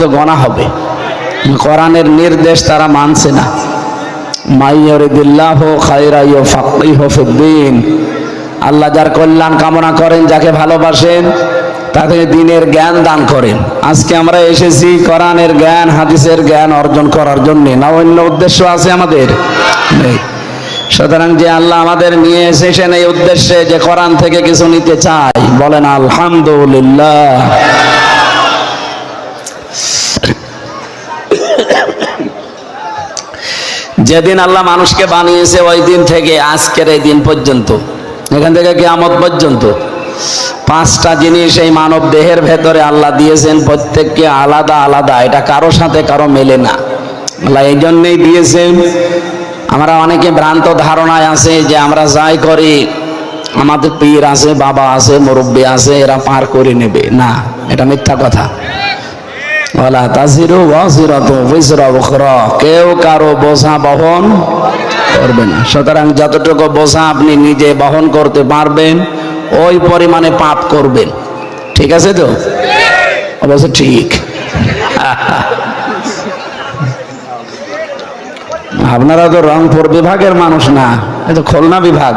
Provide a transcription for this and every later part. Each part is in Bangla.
গণা হবে। কোরআনের নির্দেশ তারা মানছে না। মাইয়ুরিদিল্লাহু খায়রা ইউফাক্কিহু ফিদ্দীন, আল্লাহ যার কল্যাণ কামনা করেন, যাকে ভালোবাসেন, তাকে দ্বীনের জ্ঞান দান করেন। আজকে আমরা এসেছি কোরআনের জ্ঞান, হাদিসের জ্ঞান অর্জন করার জন্য, না অন্য উদ্দেশ্য আছে আমাদের? নেই। সুতরাং যে আল্লাহ আমাদের নিয়ে এসেছেন এই উদ্দেশ্যে, যে কোরআন থেকে কিছু নিতে চাই, বলেন আলহামদুলিল্লাহ। যেদিন আল্লাহ মানুষকে বানিয়েছে ওই দিন থেকে আজকের এই দিন পর্যন্ত, এখান থেকে কিয়ামত পর্যন্ত, পাঁচটা জিনিস এই মানব দেহের ভেতরে আল্লাহ দিয়েছেন, প্রত্যেককে আলাদা আলাদা, এটা কারো সাথে কারো মেলে না। আল্লাহ এই জন্যই দিয়েছেন। আমরা অনেকে ভ্রান্ত ধারণায় আছে যে আমরা যাই করি, আমাদের পীর আছে, বাবা আছে, মুরব্বী আছে, এরা পার করে নেবে। না, এটা মিথ্যা কথা। ওয়ালা তাজিরু ওয়াজিরাতু উযরা উখরা, কেউ কারো বোঝা বহন করবে না। সুতরাং যতটুকু বোঝা আপনি নিজে বহন করতে পারবেন, ওই পরিমাণে পাপ করবেন। ঠিক আছে তো? অবশ্য ঠিক। আপনারা তো রংপুর বিভাগের মানুষ না, এটা তো খুলনা বিভাগ।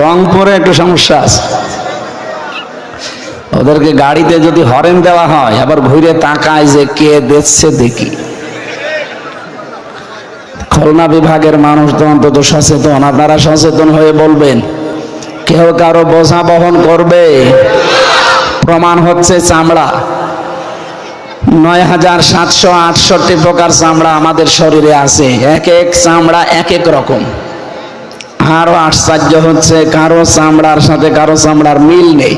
রংপুরে একটু সমস্যা আছে। ওদেরকে গাড়িতে যদি হরেন দেওয়া হয়, আবার ঘুরে তাকায় যে কে দেখছে দেখি। খুলনা বিভাগের মানুষ তো অন্তত সচেতন। আপনারা সচেতন হয়ে বলবেন, কেউ কারো বোঝা বহন করবে। প্রমাণ হচ্ছে চামড়া। ৯৭৬৮ প্রকার চামড়া আমাদের শরীরে আছে। এক এক চামড়া এক এক রকম। আরো আশ্চর্য হচ্ছে, কারো চামড়ার সাথে কারো চামড়ার মিল নেই।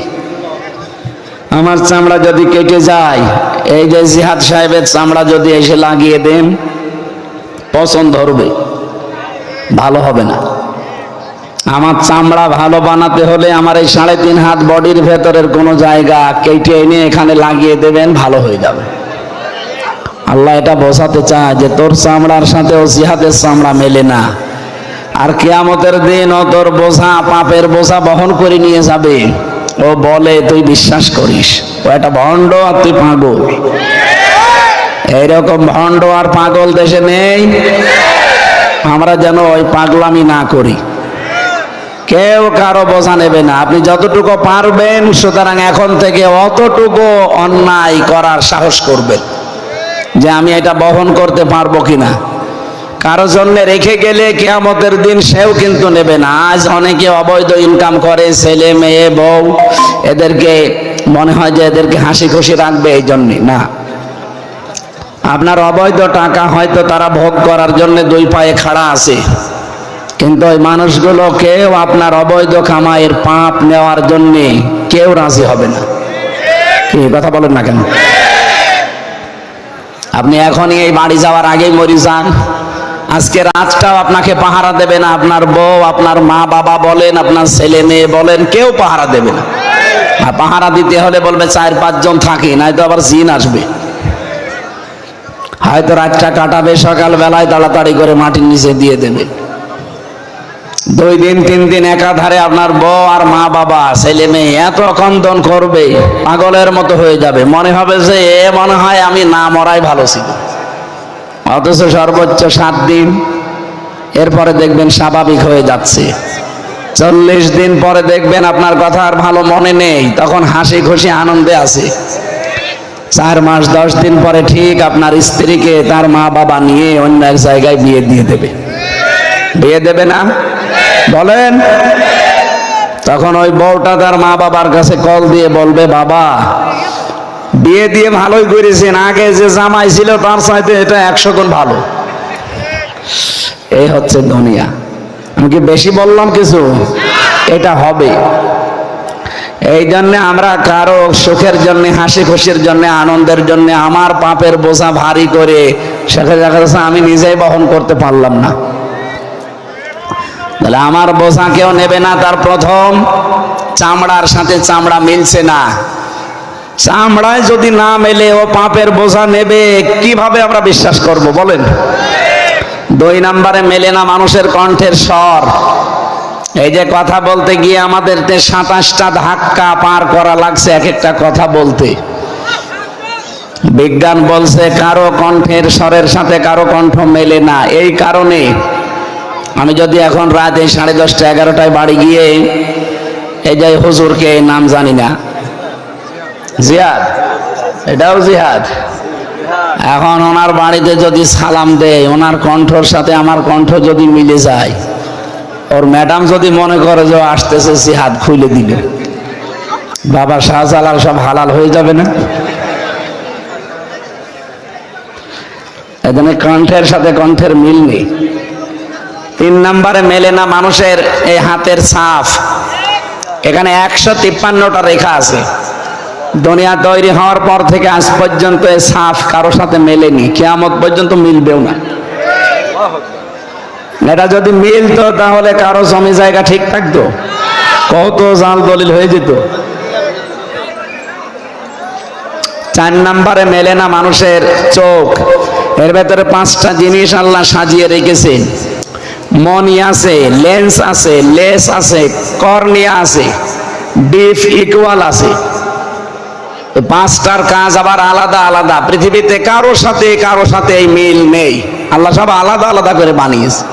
আমার চামড়া যদি কেটে যায়, এই যে জিহাদ সাহেবের চামড়া যদি এসে লাগিয়ে দেন, পছন্দ ধরবে, ভালো হবে না। আমার চামড়া ভালো বানাতে হলে আমার এই ৩.৫ হাত বডির ভেতরের কোনো জায়গা কেটে এনে এখানে লাগিয়ে দেবেন, ভালো হয়ে যাবে। আল্লাহ এটা বোঝাতে চায় যে তোর চামড়ার সাথে ও জিহাদের চামড়া মেলে না। আর কিয়ামতের দিন ও তোর বোঝা, পাপের বোঝা বহন করে নিয়ে যাবে। ও বলে তুই বিশ্বাস করিস, ও একটা ভণ্ড আর তুই পাগল। এইরকম ভণ্ড আর পাগল দেশে নেই। আমরা যেন ওই পাগলামি না করি। কেউ কারো বোঝা নেবে না। আপনি যতটুকু পারবেন, সুতরাং এখন থেকে অতটুকু অন্যায় করার সাহস করবেন, যে আমি এটা বহন করতে পারবো কিনা। কারো জন্য রেখে গেলে কিয়ামতের দিন সেও কিন্তু নেবে না। আজ অনেকে অবৈধ ইনকাম করে, ছেলে মেয়ে বউ, এদেরকে মনে হয় যে এদেরকে হাসি খুশি রাখবে, এই জন্যে না। আপনার অবৈধ টাকা হয়তো তারা ভোগ করার জন্য দুই পায়ে খাড়া আছে, কিন্তু ওই মানুষগুলো কেউ আপনার অবৈধ কামাইয়ের পাপ নেওয়ার জন্যে কেউ রাজি হবে না। কি কথা বলেন না কেন? আপনি এখনই এই বাড়ি যাওয়ার আগেই মরে যান, আজকে রাতটাও আপনাকে পাহারা দেবে না। আপনার বউ, আপনার মা বাবা বলেন, আপনার ছেলে মেয়ে বলেন, কেউ পাহারা দেবে না। আর পাহারা দিতে হলে বলবে ৪-৫ জন থাকি, নয়তো আবার জিন আসবে। হয়তো রাতটা কাটাবে, সকাল বেলায় তাড়াতাড়ি করে মাটির নিচে দিয়ে দেবে। ২ দিন ৩ দিন একাধারে আপনার বউ আর মা বাবা, ছেলে মেয়ে এত কন্দন করবে, পাগলের মতো হয়ে যাবে। মনে হবে যে মনে হয় আমি না মরাই ভালো ছিল। অথচ সর্বোচ্চ ৭ দিন, এরপরে দেখবেন স্বাভাবিক হয়ে যাচ্ছে। ৪০ দিন পরে দেখবেন আপনার কথা আর ভালো মনে নেই, তখন হাসি খুশি আনন্দে আছে। ৪ মাস ১০ দিন পরে ঠিক আপনার স্ত্রীকে তার মা বাবা নিয়ে অন্য এক জায়গায় বিয়ে দিয়ে দেবে। বিয়ে দেবে না বলেন? তখন ওই বউটা তার মা বাবার কাছে কল দিয়ে বলবে, বাবা বিয়ে দিয়ে ভালোই করেছেন, আগে যে জামাই ছিল তার চাইতে এটা ১০০ গুণ ভালো। এই হচ্ছে দুনিয়া। আমি কি বেশি বললাম কিছু? এটা হবে। এই জন্য আমরা কারো সুখের জন্য, হাসি খুশির জন্য, আনন্দের জন্য আমার পাপের বোঝা ভারী করে সেখানে দেখা যাচ্ছে আমি নিজেই বহন করতে পারলাম না। তাহলে আমার বোঝা কেউ নেবে না। তার প্রথম, চামড়ার সাথে চামড়া মিলছে না। চামড়ায় যদি না মেলে ও পাপের বোঝা নেবে, কিভাবে আমরা বিশ্বাস করব বলেন? ২ নম্বরে, মেলে না মানুষের কণ্ঠের স্বর। এই যে কথা বলতে গিয়ে আমাদের ২৭টা ধাক্কা পার করা লাগছে এক একটা কথা বলতে। বিজ্ঞান বলছে কারো কণ্ঠের স্বরের সাথে কারো কণ্ঠ মেলে না। এই কারণে আমি যদি এখন রাত এই 10:30 11টায় বাড়ি গিয়ে এই যে হুজুরকে নাম জানি না, জিহাদ, এটাও জিহাদ, এখন ওনার বাড়িতে যদি সালাম দেয়, ওনার কণ্ঠর সাথে আমার কণ্ঠ যদি মিলে যায়, ওর ম্যাডাম যদি মনে করে যে আসতেছে, জিহাদ খুলে দিল, বাবা শাহজালাল সব হালাল হয়ে যাবে না? এখানে কণ্ঠের সাথে কণ্ঠের মিল নেই। 3 নম্বরে মেলে না মানুষের এই হাতের ছাপ। এখানে 153টা রেখা আছে। দুনিয়া তৈরি হওয়ার পর থেকে আজ পর্যন্ত এই ছাপ কারোর সাথে মেলেনি, কিয়ামত পর্যন্ত মিলবেও না। এটা যদি মিলতো তাহলে কারো জমি জায়গা ঠিক থাকতো, কত জাল দলিল হয়ে যেত। 4 নম্বরে মেলে না মানুষের চোখ। এর ভেতরে 5টা জিনিস আল্লাহ সাজিয়ে রেখেছে। মনি আছে, লেন্স আছে, লেস আছে, কর্নিয়া আছে, ডিপ ইকুয়াল আছে। 5টার কাজ আবার আলাদা আলাদা। পৃথিবীতে কারো সাথে এই মিল নেই। আল্লাহ সব আলাদা আলাদা করে বানিয়েছে।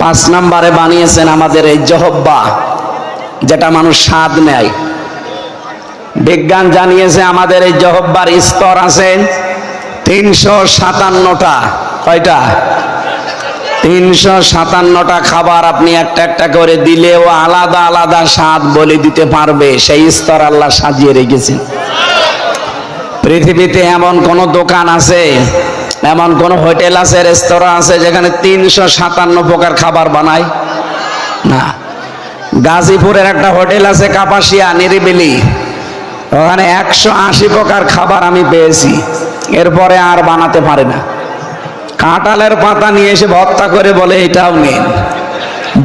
5 নম্বরে বানিয়েছেন আমাদের এই জহব্বা, যেটা মানুষ স্বাদ নেয়। বিজ্ঞান জানিয়েছে আমাদের এই জহব্বার স্তর আছে 357টা। কয়টা? 357টা খাবার আপনি একটা একটা করে দিলেও আলাদা আলাদা স্বাদ বলে দিতে পারবে। সেই স্তর আল্লাহ সাজিয়ে রেখেছেন। পৃথিবীতে এমন কোন দোকান আছে, এমন কোন হোটেল আছে, রেস্তোরাঁ আছে যেখানে 357 প্রকার খাবার বানায়? না। গাজীপুরের একটা হোটেল আছে, কাপাসিয়া, নিরিবিলি, ওখানে 180 প্রকার খাবার আমি পেয়েছি। এরপরে আর বানাতে পারে না। কাঁঠালের পাতা নিয়ে এসে ভর্তা করে বলে এটাও নেই,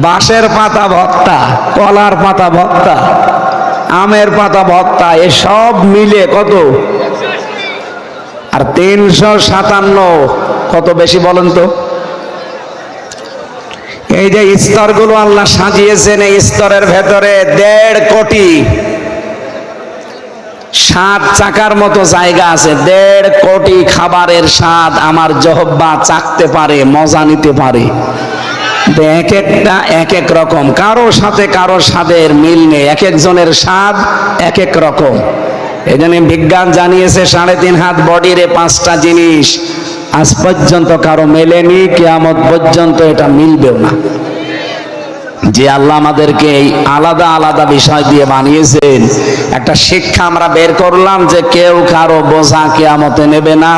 বাঁশের পাতা ভর্তা, কলার পাতা ভর্তা, আমের পাতা ভর্তা, এসব মিলে কত? আর 357 কত বেশি বলেন তো? এই যে স্তরগুলো আল্লাহ সাজিয়েছেন, এই স্তরের ভেতরে 1.5 কোটি 7 চাকার মতো জায়গা আছে। 1.5 কোটি খাবারের স্বাদ আমার জহব্বা চাকতে পারে, মজা নিতে পারে। এক একটা এক এক রকম, কারো সাথে কারো স্বাদের মিল নেই। এক একজনের স্বাদ এক এক রকম। এই জন্য বিজ্ঞান জানিয়েছে 3.5 হাত বডির 5টা জিনিস আজ পর্যন্ত কারো মেলেনি, কিয়ামত পর্যন্ত এটা মিলবেও না। যে আল্লাহ আমাদেরকে এই আলাদা আলাদা বিষয় দিয়ে বানিয়েছেন, একটা শিক্ষা আমরা বের করলাম যে কেউ কারো বোঝা কিয়ামতে নেবে না।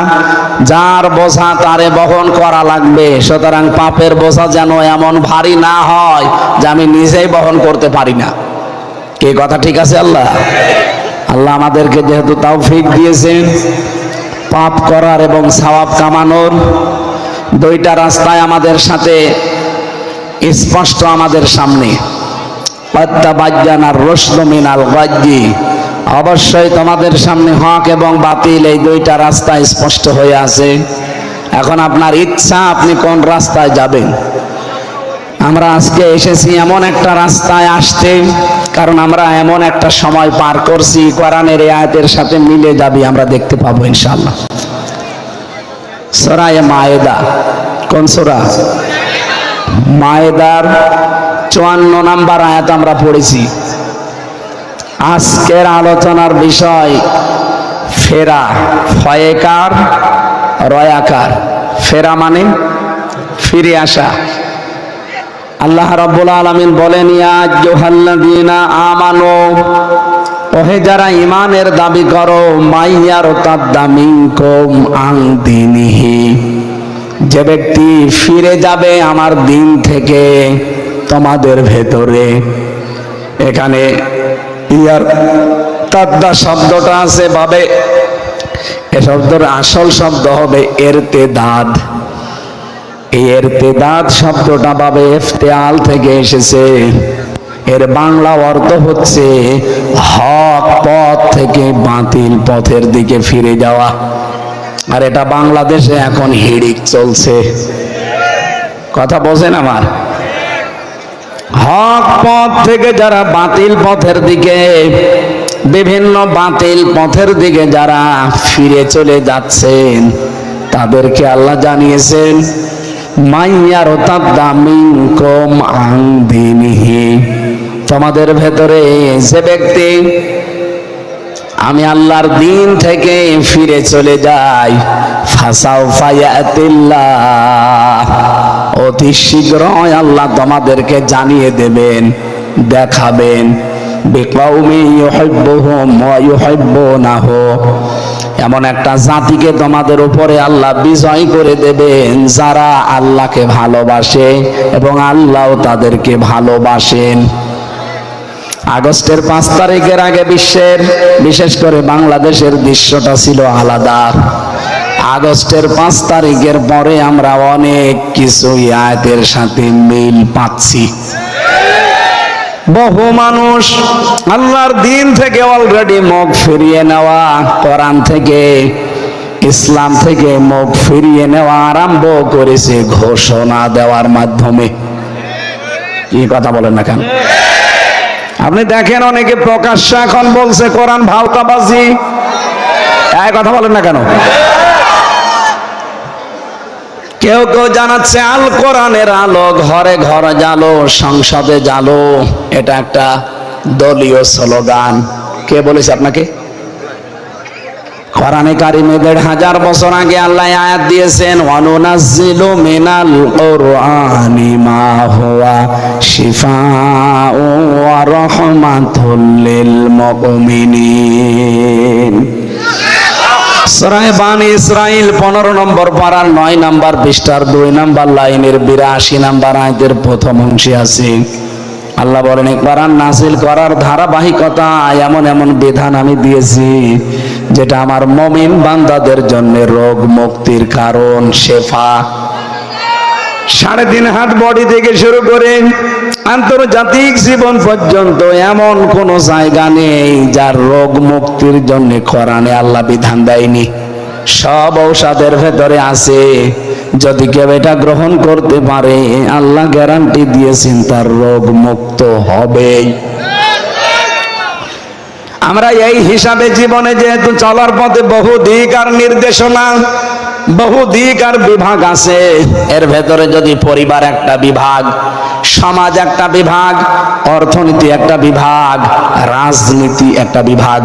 যার বোঝা তারে বহন করা লাগবে। সুতরাং পাপের বোঝা যেন এমন ভারী না হয় যে আমি নিজেই বহন করতে পারি না। কে কথা ঠিক আছে? আল্লাহ আমাদেরকে যেহেতু তৌফিক দিয়েছেন পাপ করার এবং সওয়াব কামানোর, 2টা রাস্তায় আমাদের সাথে স্পষ্ট আমাদের সামনে। অবশ্যই তোমাদের সামনে হক এবং বাতিল, এই 2টা রাস্তা স্পষ্ট হয়ে আছে। এখন আপনার ইচ্ছা আপনি কোন রাস্তায় যাবেন। আমরা আজকে এসেছি এমন একটা রাস্তায় আসতে, কারণ আমরা এমন একটা সময় পার করছি কোরআনের এই আয়াতের সাথে মিলে যাবে, আমরা দেখতে পাবো ইনশাআল্লাহ। সূরা মায়েদা, কোন সূরা? মায়েদার 54 নম্বর আয়াত আমরা পড়েছি। আজকের আলোচনার বিষয় ফেরা, ফয়েকার, রয়াকার। ফেরা মানে ফিরে আসা। আল্লাহ রাব্বুল আলামিন বলেন, ইয়া আইয়ুহাল্লাযীনা আমানু, ওহে যারা ঈমানের দাবি করো, মাইয়ারতাদ্দা মিনকুম আন দীনিহি, যে ব্যক্তি ফিরে যাবে আমার দিন থেকে তোমাদের ভেতরে। এখানে ইয়ার তাদ্দা শব্দটা আছে ভাবে, এ শব্দের আসল শব্দ হবে এরতেদাদ। এই এরতেদাদ শব্দটা ভাবে ইফতিআল থেকে এসেছে। এর বাংলা অর্থ হচ্ছে হক পথ থেকে বাতিল পথের দিকে ফিরে যাওয়া। আর এটা বাংলাদেশে এখন হিড়িক চলছে। কথা বোঝেন আমার? হক পথ থেকে যারা বাতিল পথের দিকে বিভিন্ন বাতিল পথের দিকে যারা ফিরে চলে যাচ্ছেন তাদেরকে আল্লাহ জানিয়েছেন মাইয়ার তাদামিনকুম আন দীনিহি, তোমাদের ভেতরে যে ব্যক্তি আমি আল্লাহর দিন থেকে ফিরে চলে যাই ফাসাউফা ইয়াতিল্লাহ, অতি শীঘ্রই আল্লাহ তোমাদেরকে জানিয়ে দেবেন, দেখাবেন বিকাউমি ইউহিব্বুহুম ওয়া ইউহিব্বুনাহু, এমন একটা জাতিকে তোমাদের উপরে আল্লাহ বিজয় করে দেবেন যারা আল্লাহকে ভালোবাসে এবং আল্লাহও তাদেরকে ভালোবাসেন। আগস্টের 5 তারিখের আগে বিশ্বের, বিশেষ করে বাংলাদেশের দৃশ্যটা ছিল আলাদা। আগস্টের 5 তারিখের পরে আমরা অনেক কিছু আয়াতের সাথে মিল পাচ্ছি। বহু মানুষ আল্লাহর দিন থেকে অলরেডি মুখ ফিরিয়ে নেওয়া, কোরআন থেকে ইসলাম থেকে মুখ ফিরিয়ে নেওয়া আরম্ভ করেছে ঘোষণা দেওয়ার মাধ্যমে। কি কথা বলেন না কেন? আপনি দেখেন অনেকে প্রকাশ্যে এখন বলছে কোরআন ভাওতাবাজি। এই কথা বলেন না কেন? কেউ কেউ জানাচ্ছে আল কোরআনের আলো ঘরে ঘরে জ্বালো, সংসদে জ্বালো, এটা একটা দলীয় স্লোগান। কে বলেছে আপনাকে? কোরআনে কারিমে 1500 বছর আগে আল্লাহ আয়াত দিয়েছেন ওয়ানুনাজ্জিলু মিনাল কুরআনি মা হুয়া শিফাউ ওয়া রাহমাতুল লিল মুমিনিন। সূরা বানী ইসরাঈল 15 নম্বর পারার 9 নম্বর পৃষ্ঠার 2 নম্বর লাইনের 82 নম্বর আয়াতের প্রথম অংশে আছে আল্লাহ বলেন কোরআন নাযিল করার ধারাবাহিকতা এমন এমন বিধান আমি দিয়েছি যেটা আমার মুমিন বান্দাদের জন্য রোগ মুক্তির কারণ, শেফা। 3.5 হাত বডি থেকে শুরু করে আন্তর্জাতিক জীবন পর্যন্ত এমন কোন জায়গা নেই যার রোগ মুক্তির জন্য কোরআনে আল্লাহ বিধান দেয়নি। সব ঔষধের ভেতরে আছে, যদি কেউ এটা গ্রহণ করতে পারে আল্লাহ গ্যারান্টি দিয়েছেন তার রোগ মুক্ত হবেই। আমরা এই হিসাবে জীবনে যেহেতু চলার পথে বহু দিক আর নির্দেশনা, বহু দিক আর বিভাগ আছে, এর ভেতরে যদি পরিবার একটা বিভাগ, সমাজ একটা বিভাগ, অর্থনীতি একটা বিভাগ, রাজনীতি একটা বিভাগ।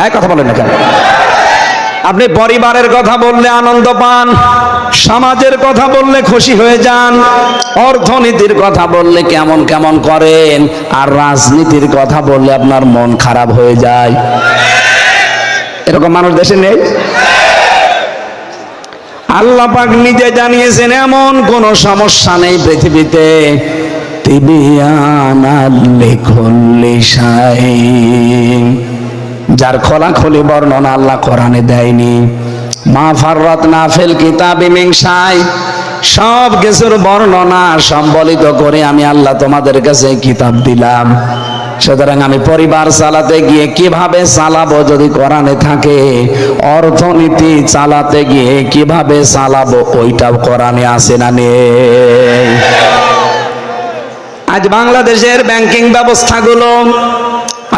এক কথা বলেন না কেন? আপনি পরিবারের কথা বললে আনন্দ পান, সমাজের কথা বললে খুশি হয়ে যান, অর্থনীতির কথা বললে কেমন কেমন করেন, আর রাজনীতির কথা বললে আপনার মন খারাপ হয়ে যায়। এরকম মানুষ দেশে নেই? আল্লাহ পাক নিজে জানিয়েছেন এমন কোন সমস্যা নেই পৃথিবীতে তিবিয়ানাল লিকুল্লি শাই, যার খোলাখুলি বর্ণনা আল্লাহ কোরআনে দেয়নি। মা ফাররাতনা ফিল কিতাবি মিন শাই, সব কিছুর বর্ণনা সম্বলিত করে আমি আল্লাহ তোমাদের কাছে কিতাব দিলাম। সুতরাং আমি পরিবার চালাতে গিয়ে কিভাবে চালাবো যদি কোরআনে থাকে, অর্থনীতি চালাতে গিয়ে কিভাবে চালাবো ওইটাও কোরআনে আছে না নেই? আজ বাংলাদেশের ব্যাংকিং ব্যবস্থাগুলো,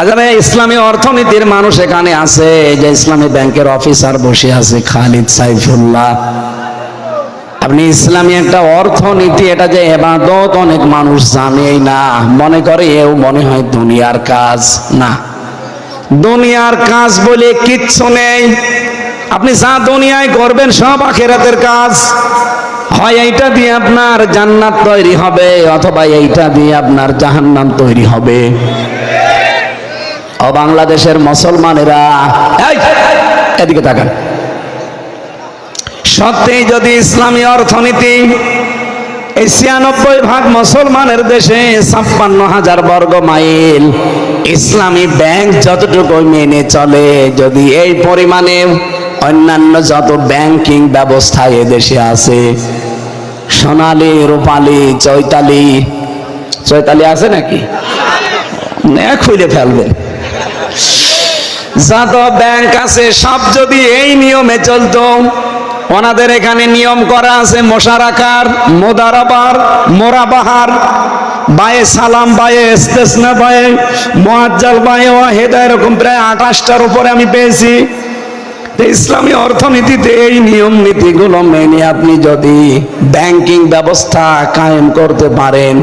আজারে ইসলামী অর্থনীতির মানুষ এখানে আছে, যে ইসলামী ব্যাংকের অফিসার বসে আছে খালিদ সাইফুল্লাহ। আপনি ইসলামী একটা অর্থনীতি, এটা যে ইবাদত অনেক মানুষ জানেই না, মনে করে এও মনে হয় দুনিয়ার কাজ। না, দুনিয়ার কাজ বলে কিচ্ছু নেই। আপনি যা দুনিয়ায় করবেন সব আখিরাতের কাজ। হয় এইটা দিয়ে আপনার জান্নাত তৈরি হবে, অথবা এইটা দিয়ে আপনার জাহান্নাম তৈরি হবে। ও বাংলাদেশের মুসলমানেরা, এদিকে তাকান। সত্যি যদি ইসলামী অর্থনীতি এই 96% মুসলমানের দেশে 56,000 বর্গ মাইল ইসলামী ব্যাংক যতটুকু মেনে চলে, যদি এই পরিমাণে অন্যান্য যত ব্যাংকিং ব্যবস্থা এ দেশে আছে, সোনালী, রূপালী, চৈতালি আছে নাকি? খুলে ফেলবেন। যত ব্যাংক আছে সব যদি এই নিয়মে চলতো, ওনাদের এখানে নিয়ম করা আছে মোশারাকার, মোদারাবার, মোরাবাহার, বায়ে সালাম, বায়ে ইস্তেসনা, বায়ে মুআজ্জাল, বায়ে ওয়াহিদা, এরকম প্রায় 28টার উপরে আমি পেয়েছি। ইসলামী অর্থনীতিতে এই নিয়ম নীতিগুলো মেনে আপনি যদি ব্যাংকিং ব্যবস্থা কায়েম করতে পারেন,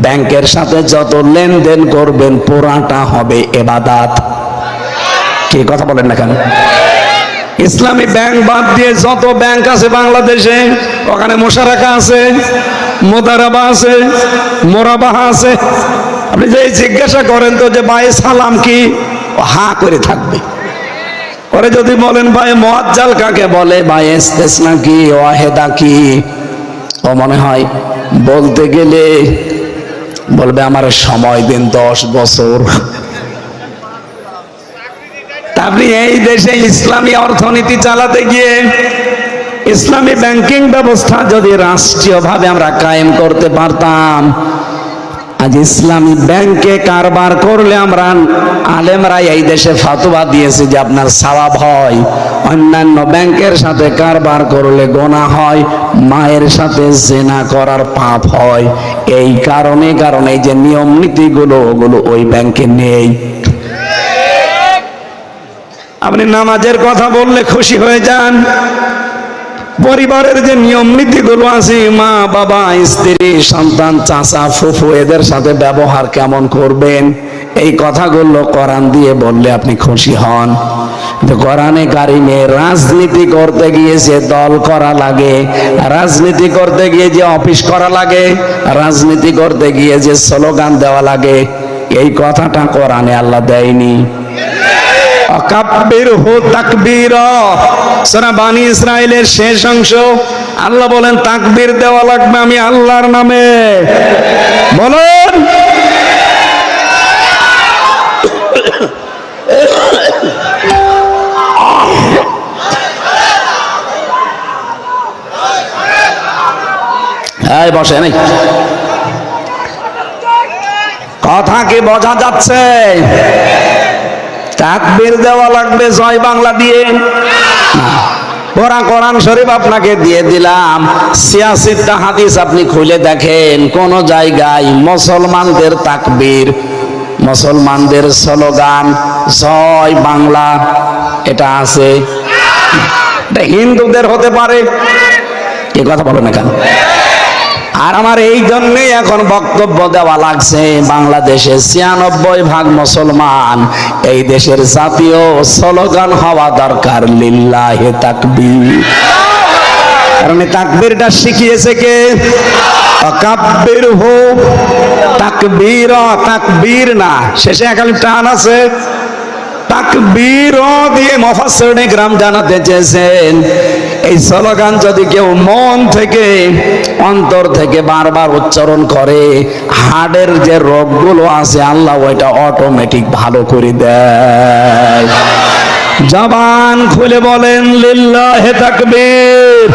ব্যাংকের সাথে যত লেনদেন করবেন পুরাটা হবে ইবাদত। কি কথা বলেন না কেন? ইসলামী ব্যাংক বাদ দিয়ে যত ব্যাংক আছে বাংলাদেশে, ওখানে মোশারাকা আছে, মোদারাবা আছে, মোরাবাহা আছে। আপনি যে জিজ্ঞাসা করেন তো যে ভাই সালাম কি, হা করে থাকবে। পরে যদি বলেন ভাই মুআজ্জাল কাকে বলে, ভাই ইস্তেসনা কি, ওয়াহিদা কি, ও মনে হয় বলতে গেলে বলবে আমার সময় দিন 10 বছর। আপনি এই দেশে ইসলামী অর্থনীতি চালাতে গিয়ে ইসলামী ব্যাংকিং ব্যবস্থা যদি রাষ্ট্রীয়ভাবে আমরা কায়েম করতে পারতাম, আজ ইসলামী ব্যাংকে কারবার করলে আমরা আলেমরা এই দেশে ফতোয়া দিয়েছে যে আপনার সওয়াব হয়, অন্যান্য ব্যাংকের সাথে কারবার করলে গুনাহ হয়, মায়ের সাথে জিনা করার পাপ হয়। এই কারণে এই যে নিয়ম নীতিগুলো ওগুলো ওই ব্যাংকে নেই। আপনি নামাজের কথা বললে খুশি হয়ে যান, পরিবারের যে নিয়ম নীতিগুলো আছে, মা বাবা, স্ত্রী, সন্তান, চাচা, ফুফু, এদের সাথে ব্যবহার কেমন করবেন, এই কথাগুলো কোরআন দিয়ে বললে আপনি খুশি হন। কোরআনে কারিমে রাজনীতি করতে গিয়ে যে দল করা লাগে, রাজনীতি করতে গিয়ে যে অফিস করা লাগে, রাজনীতি করতে গিয়ে যে স্লোগান দেওয়া লাগে, এই কথাটা কোরআনে আল্লাহ দেয়নি। আকাব্বিরহু তাকবীরা, সূরা বানী ইসরাইলের শেষ অংশ। আল্লাহ বলেন তাকবীর দেওয়া লাগবে আমি আল্লাহর নামে। বলেন এই বসে নাই, কথা কি বোঝা যাচ্ছে? তাকবীর দেওয়া লাগবে জয় বাংলা দিয়ে। কোরআন শরীফ আপনাকে দিয়ে দিলাম, 86টা হাদিস আপনি খুলে দেখেন, কোন জায়গায় মুসলমানদের তাকবীর, মুসলমানদের স্লোগান জয় বাংলা এটা আছে? এটা হিন্দুদের হতে পারে, এ কথা বলো না কেন? আর আমার এই জন্যই এখন বক্তব্য দেওয়া লাগছে, বাংলাদেশে 96% মুসলমান, এই দেশের জাতীয় স্লোগান হওয়া দরকার লিল্লাহি তাকবীর। কারণ এই তাকবীরটা শিখিয়েছে কে? তাকাব্বিরহু তাকবীরা, তাকবীর না, শেষে একালি টান আছে, তাকবীর দিয়ে মুফাসসিরিনে কিরাম জানাতে চেয়েছেন এই স্লোগান যদি কেউ মন থেকে, অন্তর থেকে বারবার উচ্চারণ করে, হার্টের যে রোগগুলো আছে আল্লাহ ওইটা অটোমেটিক ভালো করে দেয়। জবান খুলে বলেন লিল্লাহি তাকবীর।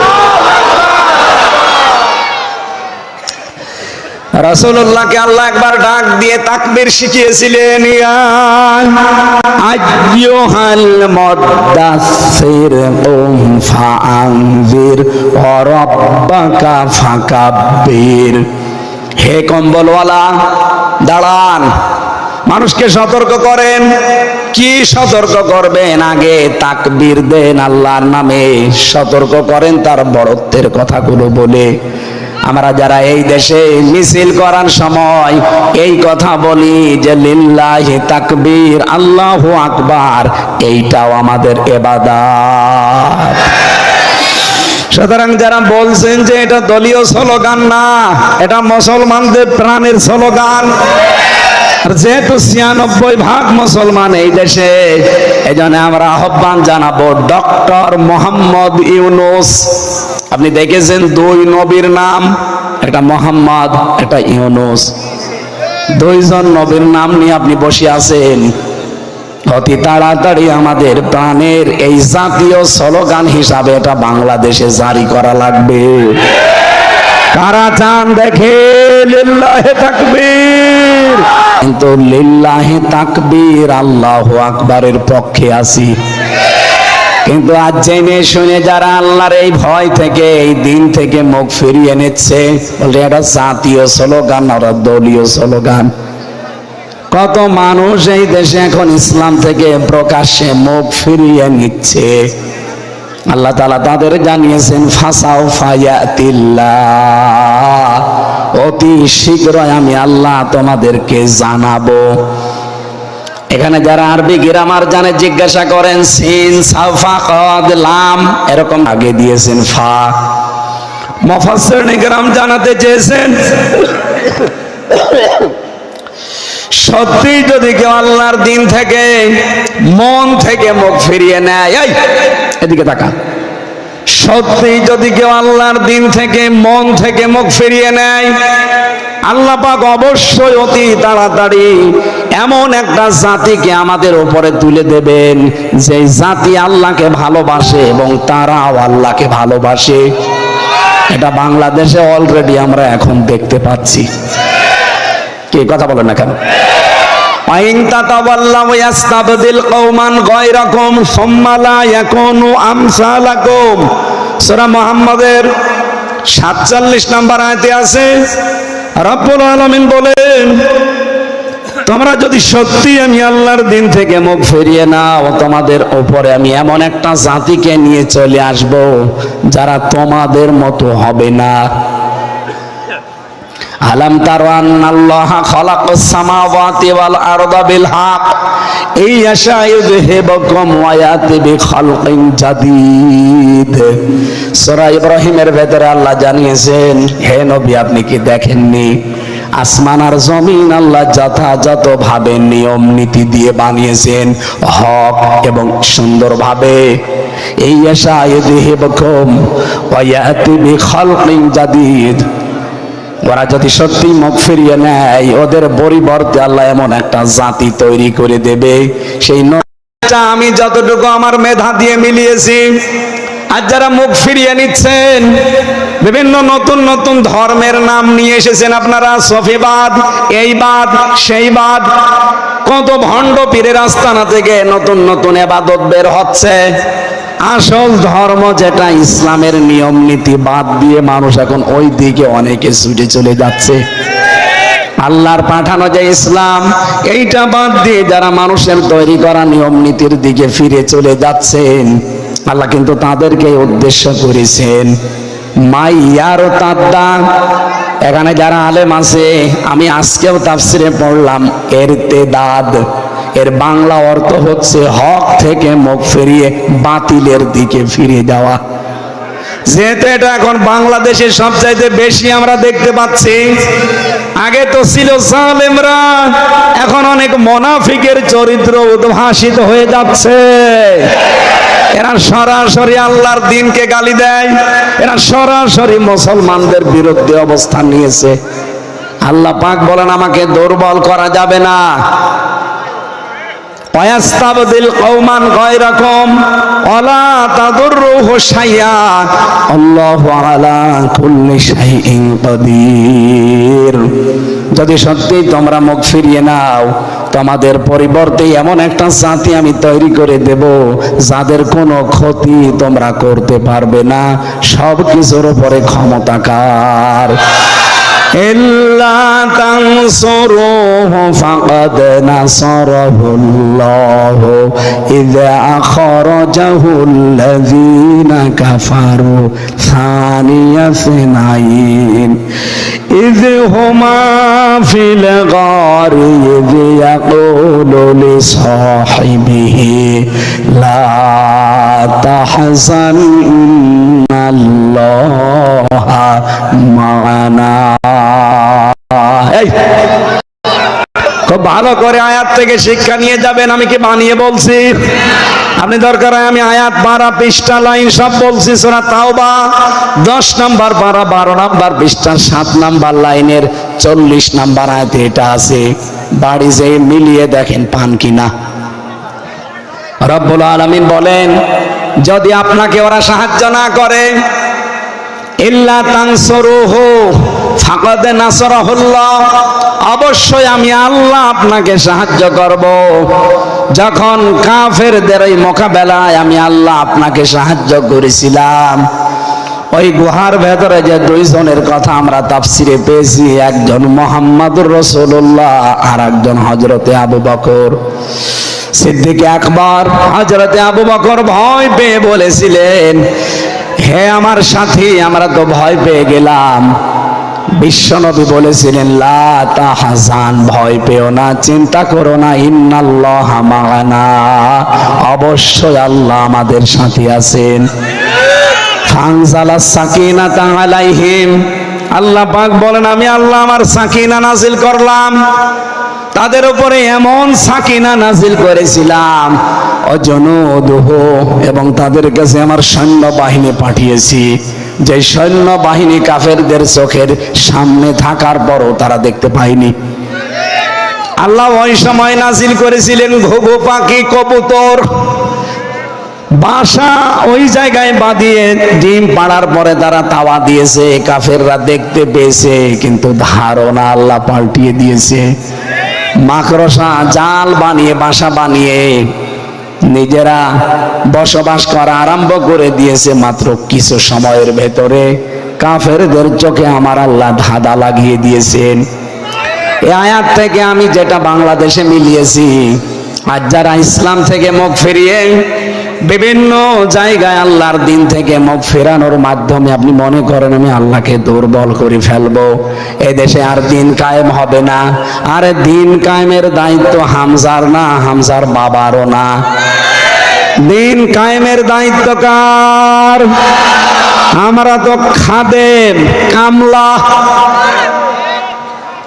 রাসূলুল্লাহকে আল্লাহ একবার ডাক দিয়ে তাকবীর শিখিয়েছিলেন, ইয়া আইয়ুহাল মুদাসসির কুম ফাআনজির ওয়া রাব্বাকা ফাকাব্বির। হে কম্বলওয়ালা দাঁড়ান, মানুষকে সতর্ক করেন। কি সতর্ক করবেন? আগে তাকবীর দেন আল্লাহর নামে, সতর্ক করেন তার বড়ত্বের কথাগুলো বলে। আমরা যারা এই দেশে মিছিল করার সময় এই কথা বলি যে লিল্লাহি তাকবীর, আল্লাহু আকবার, এইটাও আমাদের ইবাদত। সুতরাং যারা বলছেন যে এটা দলীয় স্লোগান না, এটা মুসলমানদের প্রাণের স্লোগান। আর যেহেতু 96% মুসলমান এই দেশে, এই জন্য আমরা আহ্বান জানাবো ডক্টর মোহাম্মদ ইউনূস। আপনি দেখেছেন 2 নবীর নাম, একটা মোহাম্মদ, একটা ইউনূস, 2 জন নবীর নাম নিয়ে আপনি বসে আছেন। অতি তাড়াতাড়ি আমাদের প্রাণের এই জাতীয় স্লোগান হিসাবে এটা বাংলাদেশে জারি করা লাগবে। কারা চান দেখে লিল্লাহি তাকবীর? কিন্তু লিল্লাহি তাকবীর আল্লাহু আকবারের পক্ষে আছি। কিন্তু আজ জেনে শুনে যারা আল্লাহর এই ভয় থেকে, এই দিন থেকে মুখ ফিরিয়ে নিচ্ছে, বলে এটা জাতীয় স্লোগান, ওরা দলীয় স্লোগান। কত মানুষ এই দেশে এখন ইসলাম থেকে প্রকাশ্যে মুখ ফিরিয়ে নিচ্ছে। আল্লাহ তাআলা তাদের জানিয়েছেন ফাসাও ফায়াতিল্লাহ, অতি শীঘ্রই আমি আল্লাহ তোমাদেরকে জানাবো। এখানে যারা আরবি গ্রামার জানে জিজ্ঞাসা করেন, সিন সাফা কদ লাম এরকম আগে দিয়েছেন ফা। মুফাসসিরিনে কেরাম জানাতে চেয়েছেন সত্যি যদি কেউ আল্লাহর দিন থেকে মন থেকে মুখ ফিরিয়ে নেয়, এই এদিকে তাকা, সত্যি যদি কেউ আল্লাহর দিন থেকে মন থেকে মুখ ফিরিয়ে নেয়, আল্লাহ পাক অবশ্যই অতি তাড়াতাড়ি এমন একটা জাতিকে আমাদের উপরে তুলে দেবেন যে জাতি আল্লাহকে ভালোবাসে এবং তারাও আল্লাহকে ভালোবাসে। এটা বাংলাদেশে অলরেডি আমরা এখন দেখতে পাচ্ছি। কি কথা বলেন না কেন? আইন তাতাওয়াল্লাউ ইয়াস্তাবদিল কওমান গায়রাকুম সুম্মা লা ইয়াকুনু আমসালাকুম। সূরা মুহাম্মাদের 47 নম্বর আয়াতে আছে, রব্বুল আলামিন বলেন, তোমরা যদি সত্যি আমি আল্লাহর দিন থেকে মুখ ফিরিয়ে নাও, তোমাদের উপরে আমি এমন একটা জাতিকে নিয়ে চলে আসব যারা তোমাদের মতো হবে না। আলাম তারা আন্নাল্লাহা খালাকাস সামাওয়াতি ওয়াল আরদা বিল হক ইয়াশা ইযহিবুকুম ওয়া ইয়াতি বিখালকিন জাদীদ। সূরা ইব্রাহিমের ভেতরে আল্লাহ জানিয়েছেন, হে নবী আপনি কি দেখেননি আসমান আর জমিন আল্লাহ যথাযথভাবে নিয়ম নীতি দিয়ে বানিয়েছেন, হক এবং সুন্দরভাবে। ইয়াশা ইযহিবুকুম ওয়া ইয়াতি বিখালকিন জাদীদ। ওরা যদি সত্যি মুখ ফিরিয়ে নেয়, ওদের পরিবর্তে আল্লাহ এমন একটা জাতি তৈরি করে দেবে, সেই আমি যতটুকু আমার মেধা দিয়ে মিলিয়েছি। আর যারা মুখ ফিরিয়ে নিচ্ছেন, বিভিন্ন নতুন নতুন ধর্মের নাম নিয়ে এসেছেন আপনারা, সফিবাদ, এইবাদ, সেইবাদ, কত ভণ্ড পীরের আস্তানা থেকে নতুন নতুন ইবাদত বের হচ্ছে। আসল ধর্ম যেটা ইসলামের নিয়ম নীতি বাদ দিয়ে মানুষ এখন ওই দিকে অনেকে ছুটে চলে যাচ্ছে। আল্লাহর পাঠানো যে ইসলাম, এইটা বাদ দিয়ে যারা মানুষের তৈরি করা নিয়ম নীতির দিকে ফিরে চলে যাচ্ছেন, আল্লাহ কিন্তু তাদেরকে উদ্দেশ্য করেছেন মাইয়ার তাদ্দা। এখানে যারা আলেম আছে, আমি আজকেও তাফসিরে পড়লাম ইরতিদাদ, এর বাংলা অর্থ হচ্ছে হক থেকে মুখ ফিরিয়ে বাতিলের দিকে ফিরে যাওয়া। যেহেতু এটা এখন বাংলাদেশে সবচাইতে বেশি আমরা দেখতে পাচ্ছি। আগে তো ছিল জালেমরা, এখন অনেক মুনাফিকের চরিত্র উদ্ভাসিত হয়ে যাচ্ছে। এরা সরাসরি আল্লাহর দ্বীনকে গালি দেয়, এরা সরাসরি মুসলমানদের বিরুদ্ধে অবস্থান নিয়েছে। আল্লাহ পাক বলেন আমাকে দুর্বল করা যাবে না। ওয়াস্তাবদিল কওমান গায়রাকুম ওয়ালা তাদুররুহু শাইআ আল্লাহু আলা কুল্লি শাইইন কাদির। যদি সত্যি তোমরা মুখ ফিরিয়ে নাও, তোমাদের পরিবর্তে এমন একটা জাতি আমি তৈরি করে দেব যাদের কোনো ক্ষতি তোমরা করতে পারবে না, সব কিছুর উপরে ক্ষমতাকার। ইল্লা তানসুরুহু ফাকাদ নাসারাহুল্লাহু ইযা আখরাজাহুল্লাযীনা কাফারু সানিয়া ইসনাইন ইয হুমা ফিল গারি ইয ইয়াকুলু লিসাহিবিহি লা তাহজান ইন্নাল্লাহা মা'ানা। খুব ভালো করে আয়াত থেকে শিক্ষা নিয়ে যাবেন। আমি কি বানিয়ে বলছি? আপনি দরকার হয় আমি আয়াত, পারা, পৃষ্ঠা, লাইন সব বলছি। সূরা তাওবা 10 নম্বর পারা, 12 নম্বর পৃষ্ঠা, 7 নম্বর লাইনের 40 নম্বর আয়াতে এটা আছে। বাড়ি যেয়ে মিলিয়ে দেখেন পান কিনা। রব্বুল আলামিন বলেন, যদি আপনাকে ওরা সাহায্য না করে, ইল্লা তানসুরুহু ফাকাদ নাসরাহুল্লাহ, অবশ্যই আমি আল্লাহ আপনাকে সাহায্য করব। যখন কাফেরদের এই মোকাবেলায় আমি আল্লাহ আপনাকে সাহায্য করেছিলাম, ওই গুহার ভেতরে যে দুইজনের কথা আমরা তাফসিরে পেয়েছি, একজন মুহাম্মদুর রাসূলুল্লাহ আর একজন হযরতে আবু বকর সিদ্দিক আকবর। হযরতে আবু বকর ভয় পেয়ে বলেছিলেন, হে আমার সাথী, আমরা তো ভয় পেয়ে গেলাম। বিশ্বনবী বলেছিলেন, লা তাহজান, ভয় পেও না, চিন্তা করো না, ইন্নাল্লাহা মা'ানা, অবশ্যই আল্লাহ আমাদের সাথে আছেন। ফানজালাস সাকিনাতা আলাইহিম, আল্লাহ পাক বলেন, আমি আল্লাহ আমার সাকিনা নাজিল করলাম তাদের উপরে, এমন সাকিনা নাজিল করেছিলাম, অজনুদুহু, এবং তাদের কাছে আমার সৈন্য বাহিনী পাঠিয়েছি, যে সৈন্য বাহিনী কাফেরদের চোখের সামনে থাকার পরও তারা দেখতে পায়নি। আল্লাহ ওই সময় নাজিল করেছিলেন ঘুঘু পাখি, কবুতর, বাসা ওই জায়গায় বাঁধিয়ে ডিম পাড়ার পরে তারা তাওয়া দিয়েছে, কাফেররা দেখতে পেয়েছে, কিন্তু ধারণা আল্লাহ পাল্টিয়ে দিয়েছে। মাকড়সা জাল বানিয়ে, বাসা বানিয়ে নিজেরা বসবাস করা আরম্ভ করে দিয়েছে। মাত্র কিছু সময়ের ভেতরে কাফেরদের চোখে আমার আল্লাহ ধাঁধা লাগিয়ে দিয়েছেন। এই আয়াত থেকে আমি যেটা বাংলাদেশে মিলিয়েছি, আজ যারা ইসলাম থেকে মুখ ফিরিয়ে বিভিন্ন জায়গায় আল্লাহর দিন থেকে মুখ ফেরানোর মাধ্যমে আপনি মনে করেন আমি আল্লাহকে দুর্বল করে ফেলবো, এদেশে আর দিন কায়েম হবে না। আর দিন কায়েমের দায়িত্ব হামজার না, হামজার বাবারও না। দিন কায়েমের দায়িত্ব কার? আমরা তো খাদেম, কামলা,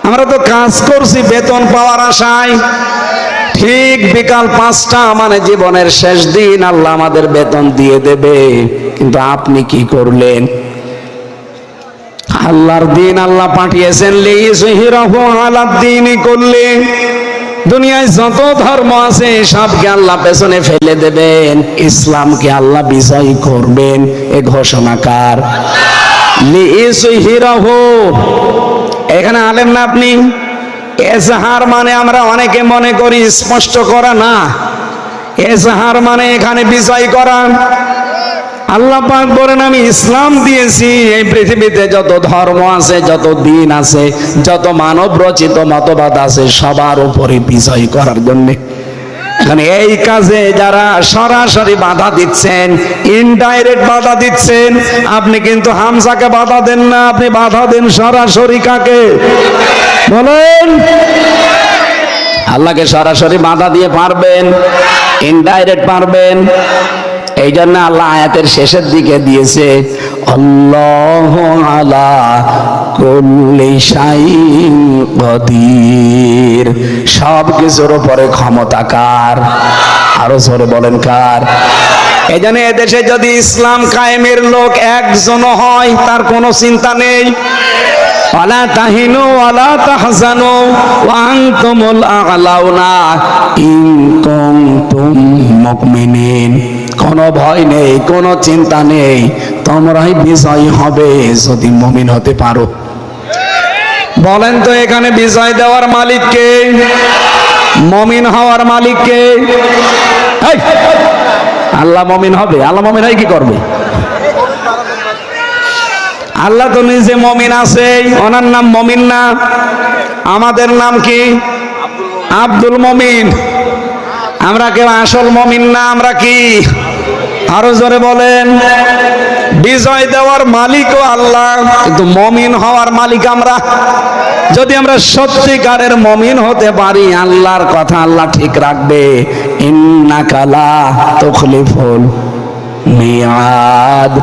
আমরা তো কাজ করছি বেতন পাওয়ার আশায়। ঠিক বিকাল 5টা মানে জীবনের শেষ দিন, আল্লাহ আমাদের বেতন দিয়ে দেবে, কিন্তু আপনি কি করলেন? আল্লাহর দিন আল্লাহ পাঠিয়েছেন লিইয়ুযহিরাহু আলাদ দীনি কুল্লি, দুনিয়ায় যত ধর্ম আছে সবকে আল্লাহ পেছনে ফেলে দেবেন, ইসলামকে আল্লাহ বিজয় করবেন, এ ঘোষণাকার। লিইয়ুযহিরাহু, এখানে আলেম না আপনি? এজাহার মানে আমরা অনেকে মনে করি স্পষ্ট করা, না, এজাহার মানে এখানে বিজয় করা। আল্লাহ পাক বলেন, আমি ইসলাম দিয়েছি, এই পৃথিবীতে যত ধর্ম আছে, যত দিন আছে, যত মানব রচিত মতবাদ আছে, সবার উপরে বিজয় করার জন্য। এখানে এই কাজে যারা সরাসরি বাধা দিচ্ছেন, ইনডাইরেক্ট বাধা দিচ্ছেন, আপনি কিন্তু হামজাকে বাধা দেন না, আপনি বাধা দেন সরাসরি কাকে বলেন? আল্লাহকে সরাসরি বাধা দিয়ে পারবেন, ইনডাইরেক্ট পারবেন। এই জন্য আল্লাহ আয়াতের শেষের দিকে দিয়েছে, আল্লাহু আলা কুল্লি শাইইন কাদির, সব কিছুর উপরে ক্ষমতাকার। আরো জোরে বলেন কার? এই জন্য এদেশে যদি ইসলাম কায়েমের লোক একজনও হয়, তার কোনো চিন্তা নেই। ওয়ালা তাহিনু ওয়ালা তাহজানু ওয়া আনতুমুল আ'লাউনা ইন কুনতুম মুমিনিন, কোনো ভয় নেই, কোনো চিন্তা নেই, তোমরাই বিজয়ী হবে যদি মুমিন হতে পারো। বলেন তো এখানে বিজয় দেওয়ার মালিক কে? মুমিন হওয়ার মালিক কে? আল্লাহ মুমিন হবে। আল্লাহ মুমিন হয় কি করবে? আল্লাহ তো নিজে মুমিন আছে, ওনার নাম মুমিন না? আমাদের নাম কি? আব্দুল মুমিন। আমরা কেউ আসল মুমিন না, আমরা কি? আরো জোরে বলেন। বিজয় দেওয়ার মালিকও আল্লাহ, কিন্তু মুমিন হওয়ার মালিক আমরা। যদি আমরা সত্যিকারের মুমিন হতে পারি, আল্লাহর কথা আল্লাহ ঠিক রাখবে। ইন্নাকা লা তুখলিফুল মিয়াদ,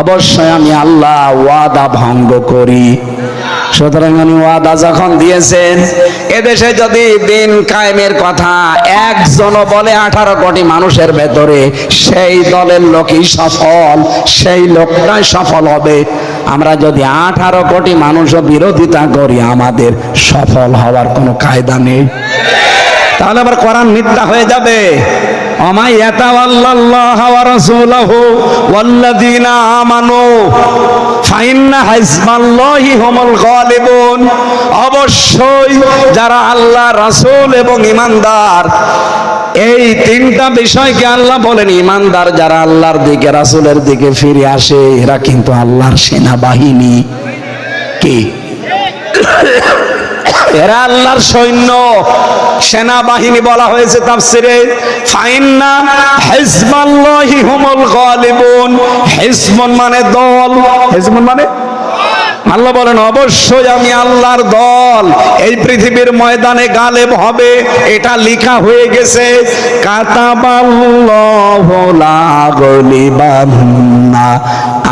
অবশ্যই আমি আল্লাহ ওয়াদা ভঙ্গ করি। সুতরাং আমি ওয়াদা যখন দিয়েছেন, এদেশে যদি দিন কায়েমের কথা একজনও বলে 18 কোটি মানুষের ভেতরে, সেই দলের লোকই সফল, সেই লোকটাই সফল হবে। আমরা যদি 18 কোটি মানুষও বিরোধিতা করি, আমাদের সফল হওয়ার কোনো কায়দা নেই। তাহলে আবার কোরআন মিথ্যা হয়ে যাবে। ওমাই ইয়াতাওয়াল্লাল্লাহু ওয়া রাসূলুহু ওয়াল্লাযীনা আমানু ফাইন্না হিজবাল্লাহি হুমুল গালিবুন, অবশ্যই যারা আল্লাহ রাসূল এবং ঈমানদার, এই তিনটা বিষয়কে আল্লাহ বলেন ঈমানদার যারা আল্লাহর দিকে রাসূলের দিকে ফিরে আসে এরা কিন্তু আল্লাহর সেনাবাহিনী। কি? এরা আল্লাহর সৈন্য, সেনাবাহিনী বলা হয়েছে তাফসিরে। ফাইন্না হিজবাল্লাহি হুমুল গালিবুন, হিজবুন মানে দল, হিজবুন মানে আল্লাহ বলেন অবশ্যই আমি আল্লাহর দল এই পৃথিবীর ময়দানে গালেব হবে, এটা লেখা হয়ে গেছে। কাতাবাল্লাহু লা গালিবান্না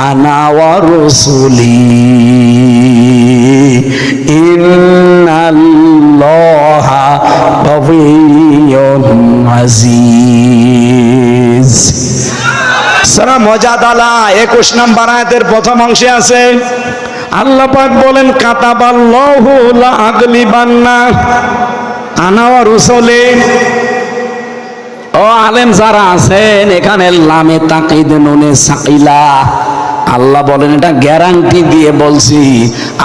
আনা ওয়া রাসূলি ইন্নাল্লাহা কাবিয়্যুন আজিজ। সূরা মুজাদালা 21 নম্বর আয়াতের প্রথম অংশে আছে আল্লাহ পাক বলেন কাতাবাল্লাহু লা আগলিবান্না আনা ওয়া রাসূলি। ও আলেম যারা আছেন এখানে লামে তাকিদ নুনে সাকিলা, আল্লাহ বলেন এটা গ্যারান্টি দিয়ে বলছি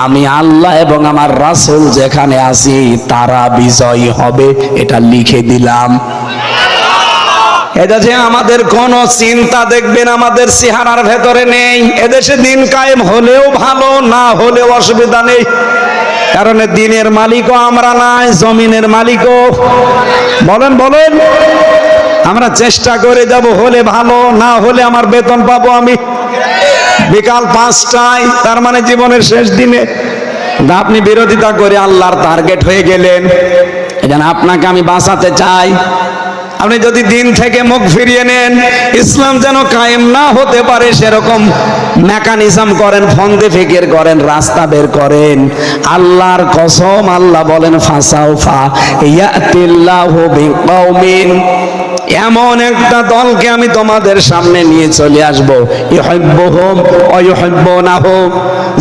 আমি আল্লাহ এবং আমার রাসূল যেখানে আছি তারা বিজয়ী হবে, এটা লিখে দিলাম। এদেশে আমাদের কোন চিন্তা দেখবেন আমাদের চেহারার ভেতরে নেই। এদেশে দিন কায়েম হলেও ভালো, না হলেও অসুবিধা নেই, কারণ দিনের মালিকও আমরা নাই, জমিনের মালিকও। বলেন বলেন, আমরা চেষ্টা করে যাব, হলে ভালো, না হলে আমার বেতন পাবো আমি বিকাল 5টায়, তার মানে জীবনের শেষ দিনে। আপনি বিরোধিতা করে আল্লাহর টার্গেট হয়ে গেলেন। এজন্য আপনাকে আমি বাঁচাতে চাই, আপনি যদি দিন থেকে মুখ ফিরিয়ে নেন, ইসলাম যেন কায়েম না হতে পারে সেরকম মেকানিজম করেন, ফন্দে ফিকির করেন, রাস্তা বের করেন। আল্লাহর কসম আল্লাহ বলেন ফাসাউফা ইয়াতিল্লাহু বিকাউমিন, এমন একটা দলকে আমি তোমাদের সামনে নিয়ে চলে আসব, ইউহিব্বুহুম ওয়া ইউহিব্বুনাহু,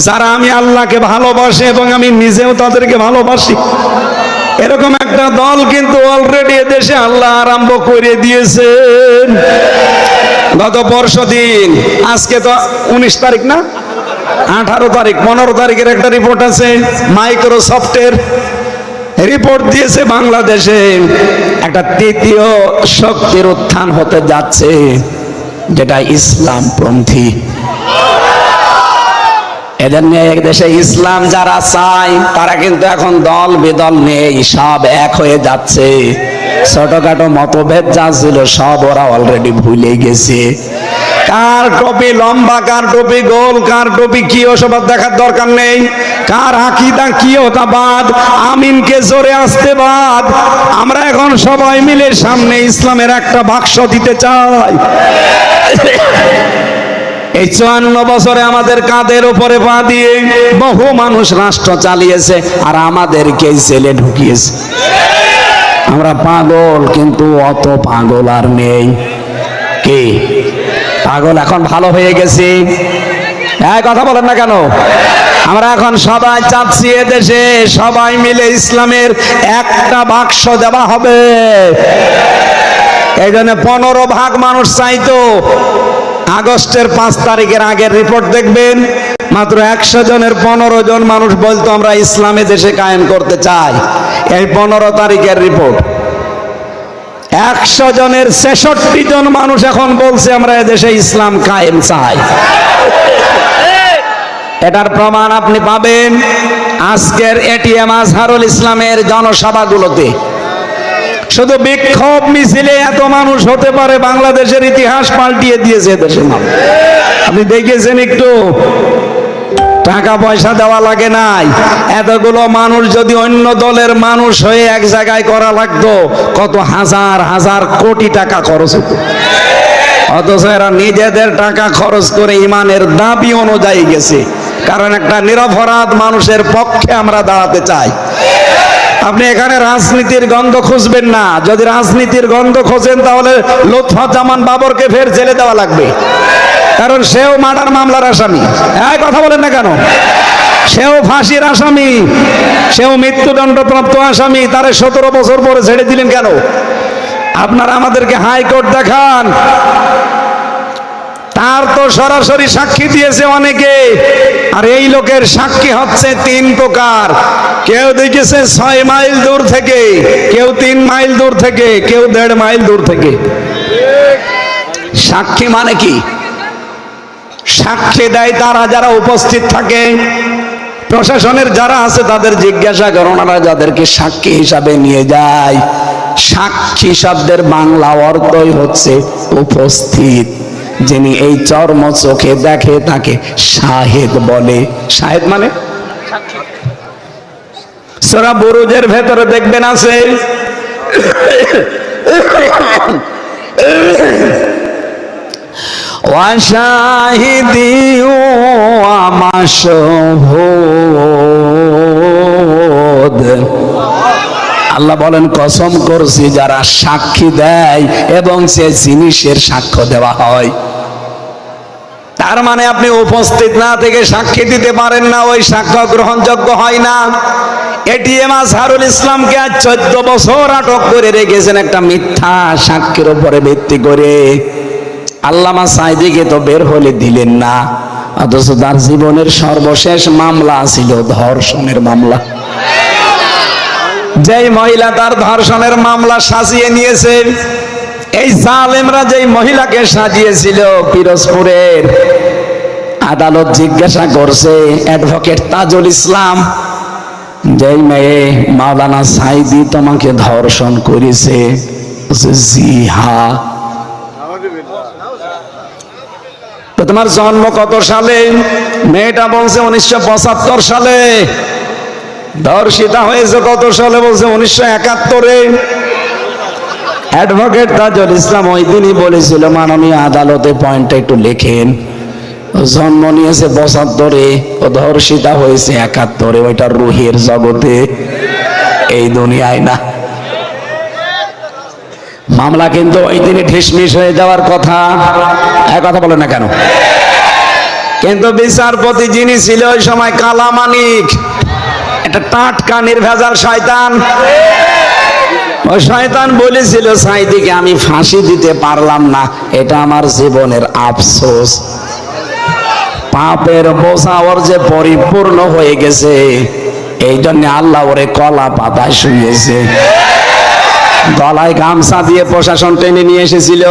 যারা আমি আল্লাহকে ভালোবাসে এবং আমি নিজেও তাদেরকে ভালোবাসি। এরকম একটা দল কিন্তু অলরেডি দেশে আল্লাহ আরম্ভ করে দিয়েছেন। গত পরশুদিন, আজকে তো 19 তারিখ না, 18 তারিখ, 15 তারিখের একটা রিপোর্ট আছে, মাইক্রোসফটের রিপোর্ট দিয়েছে বাংলাদেশে একটা তৃতীয় শক্তির উত্থান হতে যাচ্ছে, যেটা ইসলামপন্থী। এদের নিয়ে দেশে ইসলাম যারা চায় তারা কিন্তু এখন দল বেদল নেই, সব এক হয়ে যাচ্ছে। ছোটখাটো মতভেদ যা ছিল সব ওরা অলরেডি ভুলে গেছে। কার টুপি লম্বা, কার টুপি গোল, কার টুপি কি, ওসব দেখার দরকার নেই। কার আকীদা কি ওটা বাদ, আমিনকে জোরে আসতে বাদ। আমরা এখন সবাই মিলে সামনে ইসলামের একটা বাক্স দিতে চাই। এই 54 বছরে আমাদের কাঁধের উপরে পা দিয়ে বহু মানুষ রাষ্ট্র চালিয়েছে, আর আমাদেরকে জেলে ঢুকিয়েছে। আমরা পাগল, কিন্তু অত পাগল আর নেই। কি পাগল এখন ভালো হয়ে গেছি? কথা বলেন না কেন? আমরা এখন সবাই চাচ্ছি এদেশে সবাই মিলে ইসলামের একটা বাক্স দেওয়া হবে। এই জন্য 15% মানুষ চাইতো। আগস্টের 5 তারিখের আগের রিপোর্ট দেখবেন, মাত্র 100 জনের 15 জন মানুষ বলতো আমরা ইসলামে দেশে কায়েম করতে চাই। এই 15 তারিখের রিপোর্ট, 100 জনের 66 জন মানুষ এখন বলছে আমরা এদেশে ইসলাম কায়েম চাই। এটার প্রমাণ আপনি পাবেন আজকের এটিএম আজহারুল ইসলামের জনসভাগুলোতে। শুধু বিক্ষোভ মিছিলে এত মানুষ হতে পারে, বাংলাদেশের ইতিহাস পাল্টিয়ে দিয়েছে দেশের মানুষ। আপনি দেখেছেন, একটু টাকা পয়সা দেওয়া লাগে নাই। এতগুলো মানুষ যদি অন্য দলের মানুষ হয়ে এক জায়গায় করা লাগতো, কত হাজার হাজার কোটি টাকা খরচ হতো। অথচ এরা নিজেদের টাকা খরচ করে ইমানের দাবি অনুযায়ী গেছে, কারণ একটা নিরপরাধ মানুষের পক্ষে আমরা দাঁড়াতে চাই। আপনি এখানে রাজনীতির গন্ধ খুঁজবেন না। যদি রাজনীতির গন্ধ খোঁজেন তাহলে লুৎফুজ্জামান বাবরকে ফের জেলে দেওয়া লাগবে, কারণ সেও মার্ডার মামলার আসামি। কথা বলেন না কেন? সেও ফাঁসির আসামি, সেও মৃত্যুদণ্ডপ্রাপ্ত আসামি। তারে 17 বছর পরে ছেড়ে দিলেন কেন? আপনারা আমাদেরকে হাইকোর্ট দেখান। তার তো সরাসরি সাক্ষী দিয়েছে অনেকে। আর এই লোকের সাক্ষী হচ্ছে 3 প্রকার। কেউ দেখেছে 6 মাইল দূর থেকে, কেউ 3 মাইল দূর থেকে, কেউ 1.5 মাইল দূর থেকে। সাক্ষী মানে কি? সাক্ষী দেয় তারা যারা উপস্থিত থাকে। প্রশাসনের যারা আছে তাদের জিজ্ঞাসা করো, ওনারা যাদেরকে সাক্ষী হিসাবে নিয়ে যায়। সাক্ষী শব্দের বাংলা অর্থই হচ্ছে উপস্থিত। যিনি এই চর্ম চোখে দেখে তাকে শাহেদ বলে। শাহেদ মানে সূরা বুরুজের ভেতরে দেখবেন আছে, ওয়াশাহিদি ওয়া মাশহুদ। আল্লাহ বলেন কসম করছি যারা সাক্ষী দেয় এবং সে জিনিসের সাক্ষ্য দেওয়া হয়। তার মানে আপনি উপস্থিত না থেকে সাক্ষী দিতে পারেন না, ওই সাক্ষ্য গ্রহণযোগ্য হয় না। এটিএম আজহারুল ইসলামকে আজ 14 বছর আটক করে রেখেছেন একটা মিথ্যা সাক্ষীর উপরে ভিত্তি করে। আল্লামা সাইদিকে তো বের হলে দিলেন না, অথচ তার জীবনের সর্বশেষ মামলা ছিল ধর্ষণের মামলা। যেই মহিলা তার ধর্ষণের মামলা সাজিয়ে নিয়েছে, এই জালেমরা যেই মহিলাকে সাজিয়েছিল পিরোজপুরের, আদালত জিজ্ঞাসা করছে অ্যাডভোকেট তাজুল ইসলাম, যেই মেয়ে মাওলানা সাইদি তোমাকে ধর্ষণ করেছে? জি হ্যাঁ। তো তোমার জন্ম কত সালে? মেয়েটা বলছে 1975 সালে। ধর্ষিতা হয়েছে কত সালে? বলছে 1971-এ। অ্যাডভোকেট তাজুল ইসলাম ওই দিনই বলেছিল মাননীয় আদালতে পয়েন্টটা একটু লেখেন, জন্ম নিয়েছে 75-এ, ও ধর্ষিতা হয়েছে 71-এ। ওইটা রুহের জগতে, এই দুনিয়ায় না। মামলা কিন্তু ওই দিনই ঢিসমিস হয়ে যাওয়ার কথা। কথা বলে না কেন? কিন্তু বিচারপতি যিনি ছিল ওই সময় কালামানিক, একটা টাটকা নির্ভেজাল শয়তান। ওই শয়তান বলেছিল সাইদিকে আমি ফাঁসি দিতে পারলাম না, এটা আমার জীবনের আফসোস। পাপের বোঝা ওর যে পরিপূর্ণ হয়ে গেছে, এই জন্য আল্লাহ ওরে কলা পাতায় শুয়েছে। গলায় গামছা দিয়ে প্রশাসন টেনে নিয়ে এসেছিল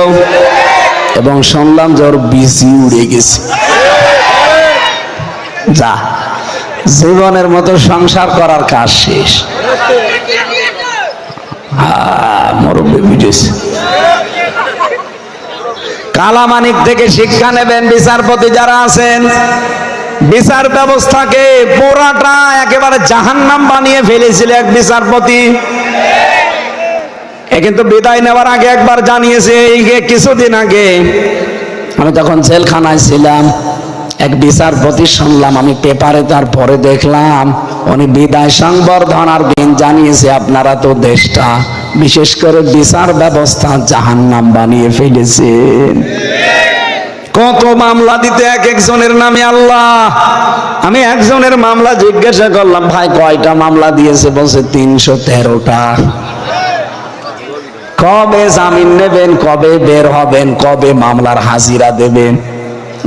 এবং শুনলাম যে ওর বিসি উড়ে গেছে। যা, জীবনের মতো সংসার করার কাজ শেষ। মুরব্বি বুঝেছে। কালামানিক থেকে শিক্ষা নেবেন বিচারপতি যারা আছেন। বিচার ব্যবস্থাকে পুরাটা একেবারে জাহান্নাম বানিয়ে ফেলেছিল এক বিচারপতি। কিন্তু বিদায় নেওয়ার আগে একবার জানিয়েছে, এই কিছুদিন আগে আমি তখন জেলখানায় ছিলাম, এক বিচারপতি শুনলাম আমি পেপারে, তারপরে দেখলাম উনি বিদায় সংবর্ধনার দিন জানিয়েছে আপনারা তো দেশটা, বিশেষ করে বিচার ব্যবস্থা জাহান্নাম বানিয়ে ফেলেছেন। কত মামলা দিতে এক একজনের নামে আল্লাহ। আমি একজনের মামলা জিজ্ঞাসা করলাম, ভাই কয়টা মামলা দিয়েছে? বলছে 313টা। কবে জামিন নেবেন, কবে বের হবেন, কবে মামলার হাজিরা দেবেন?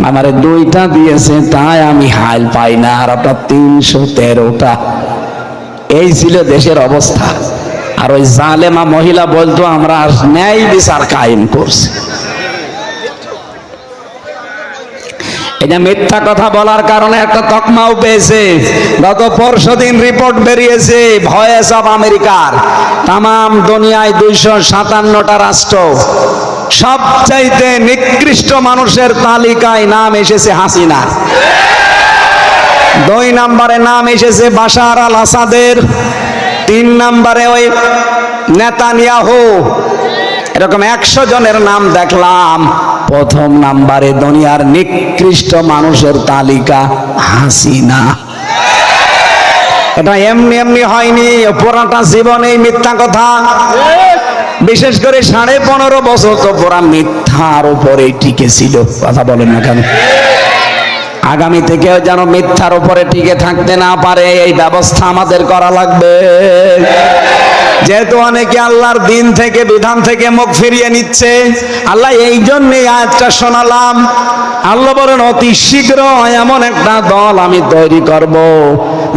আমারে 2টা দিয়েছে, তাই আমি হাল পাই না, আর আপনার 313টা। এই ছিল দেশের অবস্থা। আর ওই জালেমা মহিলা বলতো আমরা ন্যায় বিচার কায়েম করছি। এটা মিথ্যা কথা বলার কারণে একটা তকমাও পেয়েছে। গত পরশুদিন রিপোর্ট বেরিয়েছে ভয়েস অফ আমেরিকার, তাম দুনিয়ায় 257টা রাষ্ট্র, সবচাইতে নিকৃষ্ট মানুষের তালিকায় নাম এসেছে হাসিনা। 2 নম্বরে নাম এসেছে বাশার আল আসাদের, 3 নম্বরে ওই নেতানিয়াহু। এরকম 100 জনের নাম দেখলাম। প্রথম নাম্বারে দুনিয়ার নিকৃষ্ট মানুষের তালিকা হাসিনা। এটা এমনি এমনি হয়নি, পুরাটা জীবনে মিথ্যা কথা। বিশেষ করে 15.5 বছর তো পুরা মিথ্যার উপরে টিকে ছিল। কথা বলেন না কেন? আগামী থেকেও যেন মিথ্যার উপরে টিকে থাকতে না পারে, এই ব্যবস্থা আমাদের করা লাগবে। যেহেতু অনেকে আল্লাহর দিন থেকে বিধান থেকে মুখ ফিরিয়ে নিচ্ছে, আল্লাহ এই জন্যে আয়াতটা শোনালাম। আল্লাহ বলেন অতি শীঘ্র এমন একটা দল আমি তৈরি করব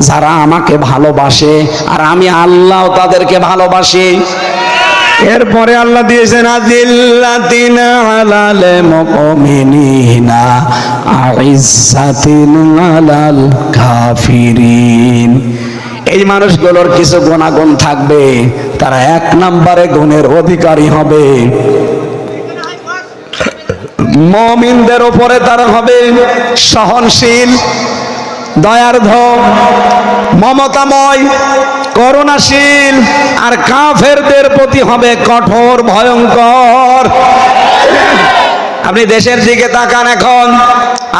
যারা আমাকে ভালোবাসে আর আমি আল্লাহ তাদেরকে ভালোবাসি। এরপরে আল্লাহ দিয়েছেন আযিল্লাতিনা আলাল মুমিনিনা আইজ্জাতিন আলাল কাফিরিন। এই মানুষগুলোর কিছু গুণাগুণ থাকবে, তারা 1 নম্বরে গুণের অধিকারী হবে। মুমিনদের উপরে তারা হবে সহনশীল, দয়ার্ধ, মমতাময়, করুণাশীল, আর কাফেরদের প্রতি হবে কঠোর, ভয়ঙ্কর। আপনি দেশের দিকে তাকান, এখন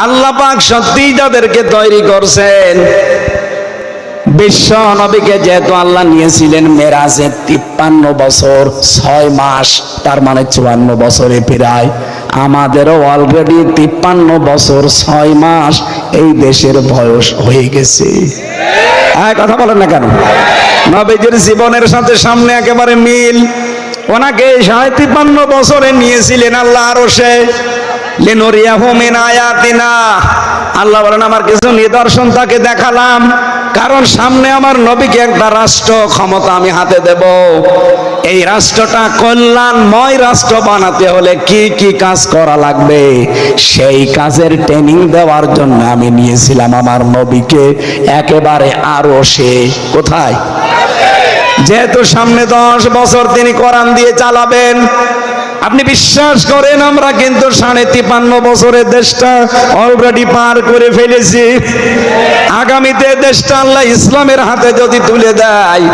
আল্লাহ পাক সত্যিই তাদেরকে তৈরি করছেন। বিশ্ব নবীকে যেহেতু আল্লাহ নিয়েছিলেন মেরাজে 53 বছর 6 মাস, তার মানে 54 বছরে প্রায়। আমাদেরও অলরেডি 53 বছর 6 মাস এই দেশের বয়স হয়ে গেছে। কথা বলেন না কেন? নবীজির জীবনের সাথে সামনে একেবারে মিল। ওনাকে 53 বছরে নিয়েছিলেন আল্লাহ আরশে, লিনুরিয়াহু মিন আয়াতিনা। আল্লাহ বলেন আমার কিছু নিদর্শন তাকে দেখালাম, কারণ সামনে আমার নবীকে একটা রাষ্ট্র ক্ষমতা আমি হাতে দেব। এই রাষ্ট্রটা কল্যাণময় রাষ্ট্র বানাতে হলে কি কি কাজ করা লাগবে, সেই কাজের ট্রেনিং দেওয়ার জন্য আমি নিয়েছিলাম আমার নবীকে একেবারে আরশে। কোথায়? যেহেতু সামনে 10 বছর তিনি কোরআন দিয়ে চালাবেন, আপনি বিশ্বাস করেন আমরা কিন্তু 53.5 বছরের দেশটা অলরেডি পার করে ফেলেছি। আগামীতে দেশটা আল্লাহ ইসলামের হাতে যদি তুলে দেয়,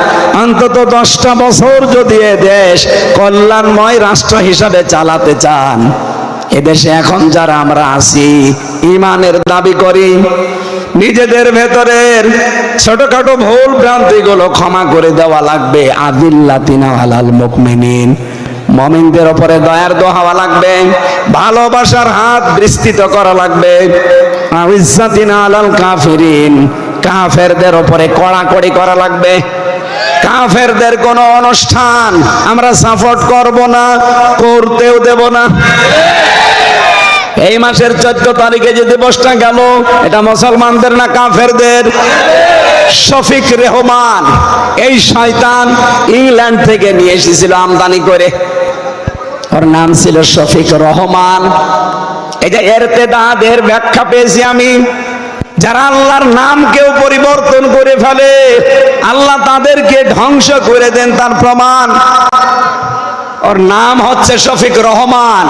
অন্তত 10টা বছর যদি এ দেশ কল্যাণময় রাষ্ট্র হিসাবে চালাতে চান, এদেশে এখন যারা আমরা আছি ঈমানের দাবি করি, নিজেদের ভেতরের ছোটখাটো ভুল ভ্রান্তিগুলো ক্ষমা করে দেওয়া লাগবে। আযিল্লাতিনা আলাল মুমিনিন, মুমিনদের উপরে দয়ার হওয়া লাগবে, ভালোবাসার হাত বিস্তৃত করা লাগবে। আইজ্জাতিনা আলাল কাফিরিন, কাফেরদের উপরে কড়াকড়ি করা লাগবে। কাফেরদের কোন অনুষ্ঠান আমরা সাপোর্ট করব না, করতেও দেব না। এই মাসের 14 তারিখে যে দিবসটা গেল, এটা মুসলমানদের না কাফেরদের? শফিক রেহমান এই শয়তান ইংল্যান্ড থেকে নিয়ে এসেছিল আমদানি করে, ওর নাম ছিল শফিক রহমান। এই যে ইরতিদাদের ব্যাখ্যা পেয়েছি আমি, যারা আল্লাহর নামকেও পরিবর্তন করে ফেলে, আল্লাহ তাদেরকে ধ্বংস করে দেন, তার প্রমাণ। ওর নাম হচ্ছে শফিক রহমান।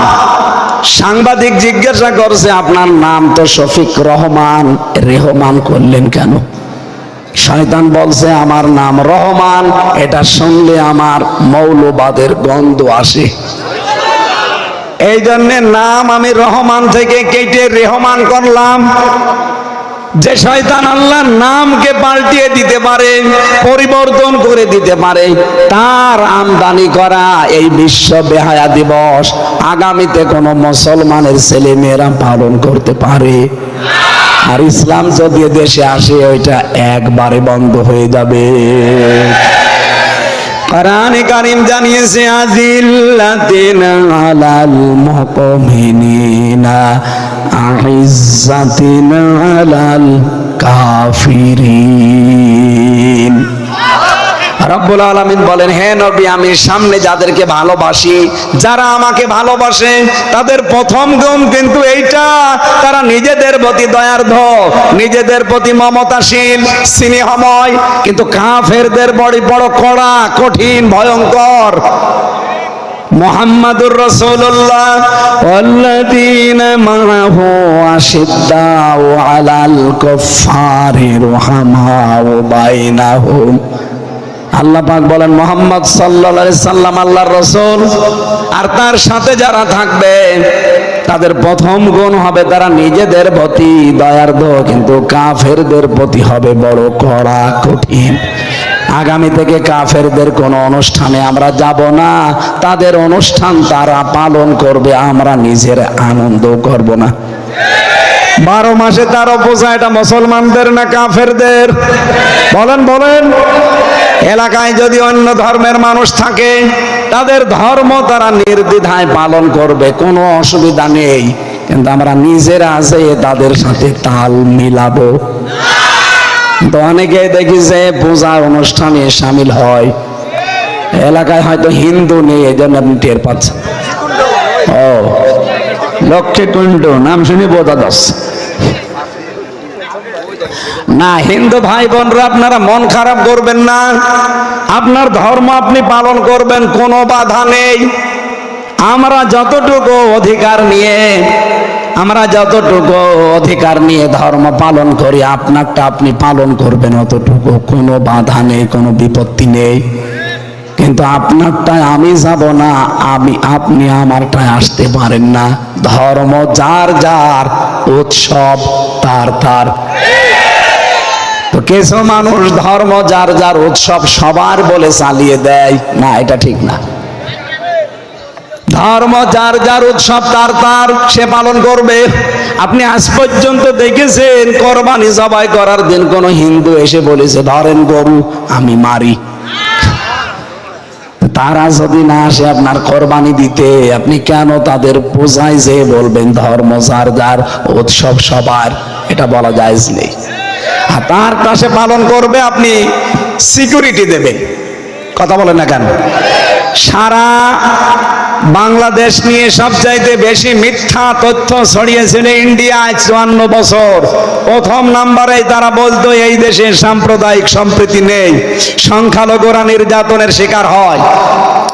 সাংবাদিক জিজ্ঞাসা করছে আপনার নাম তো শফিক রহমান, রেহমান করলেন কেন? শয়তান বলছে আমার নাম রহমান, এটা শুনলে আমার মৌলবাদের গন্ধ আসে, এই জন্য নাম আমি রহমান থেকে কেটে রেহমান করলাম। যে শয়তান আল্লাহর নামকে পাল্টিয়ে দিতে পারে, পরিবর্তন করে দিতে পারে, তার আমদানি করা এই বিশ্ব বেহায়া দিবস আগামীতে কোনো মুসলমানের ছেলে মেয়েরা পালন করতে পারে? আর ইসলাম যদি দেশে আসে, ওইটা একবারে বন্ধ হয়ে যাবে। কোরআনে কারীম জানিয়েছে আযিল্লাতিনা আলাল মুমিনিনা আইজ্জাতিনা আলাল কাফিরিন। রব্বুল আলামিন বলেন, হে নবী আমি সামনে যাদেরকে ভালোবাসি, যারা আমাকে ভালোবাসে, তাদের প্রথম গুণ কিন্তু এইটা, তারা নিজেদের প্রতি দয়ার্ধ, নিজেদের প্রতি মমতাশীল, স্নেহময়। কিন্তু কাফেরদের বড় বড় কড়া, কঠিন, ভয়ঙ্কর। মুহাম্মাদুর রাসূলুল্লাহ ওয়াল্লাযীনা মাআহু আশিদ্দাউ আলাল কুফফারি রুহামাউ বাইনাহুম। আল্লাহ পাক বলেন মুহাম্মদ সাল্লাল্লাহু আলাইহি সাল্লাম আল্লাহর রাসূল, আর তার সাথে যারা থাকবে তাদের প্রথম গুণ হবে তারা নিজেদের প্রতি দয়ার্ধ, কিন্তু কাফেরদের প্রতি হবে বড় কড়া, কঠিন। আগামী থেকে কাফেরদের কোনো অনুষ্ঠানে আমরা যাব না, তাদের অনুষ্ঠান তারা পালন করবে, আমরা নিজের আনন্দ করব না। 12 মাসে 13 পূজা, এটা মুসলমানদের না কাফেরদের? বলেন বলেন। এলাকায় যদি অন্য ধর্মের মানুষ থাকে, তাদের ধর্ম তারা নির্দ্বিধায় পালন করবে, কোনো অসুবিধা নেই। কিন্তু আমরা নিজেরা আছে তাদের সাথে তাল মিলাবো। তো অনেকে দেখি যে পূজা অনুষ্ঠানে সামিল হয়, এলাকায় হয়তো হিন্দু নেই, এই জন্য আপনি টের পাচ্ছেন। ও লক্ষ্মী টুন্ডু নাম শুনি বোঝা যাচ্ছে না। হিন্দু ভাই বোনরা, আপনারা মন খারাপ করবেন না, আপনার ধর্ম আপনি পালন করবেন, কোনো বাধা নেই। আমরা যতটুকু অধিকার নিয়ে ধর্ম পালন করি, আপনারটা আপনি পালন করবেন অতটুকু, কোনো বাধা নেই, কোনো বিপত্তি নেই। কিন্তু আপনারটায় আমি যাব না, আপনি আমারটায় আসতে পারেন না। ধর্ম যার যার, উৎসব তার তার। তো কিছু মানুষ ধর্ম যার যার, উৎসব সবার বলে চালিয়ে দেয়, না, এটা ঠিক না। ধর্ম যার যার, উৎসব তার তার, সে পালন করবে। আপনি আজ পর্যন্ত দেখেছেন কোরবানি জবাই করার দিন কোন হিন্দু এসে বলেছে ধরেন গরু আমি মারি? তারা যদি না আসে আপনার কোরবানি দিতে, আপনি কেন তাদের বোঝায় যে বলবেন ধর্ম যার যার, উৎসব সবার? এটা বলা জায়েজ নেই। আর তার পাশে পালন করবে, আপনি সিকিউরিটি দেবেন। কথা বলেন না কেন? সারা বাংলাদেশ নিয়ে সবচাইতে বেশি মিথ্যা তথ্য ছড়িয়েছিল ইন্ডিয়ায় 54 বছর। প্রথম নাম্বারে তারা বলতো এই দেশে সাম্প্রদায়িক সম্প্রীতি নেই, সংখ্যালঘুরা নির্যাতনের শিকার হয়।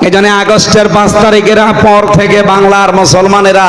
এই জন্য আগস্টের 5 তারিখের পর থেকে বাংলার মুসলমানেরা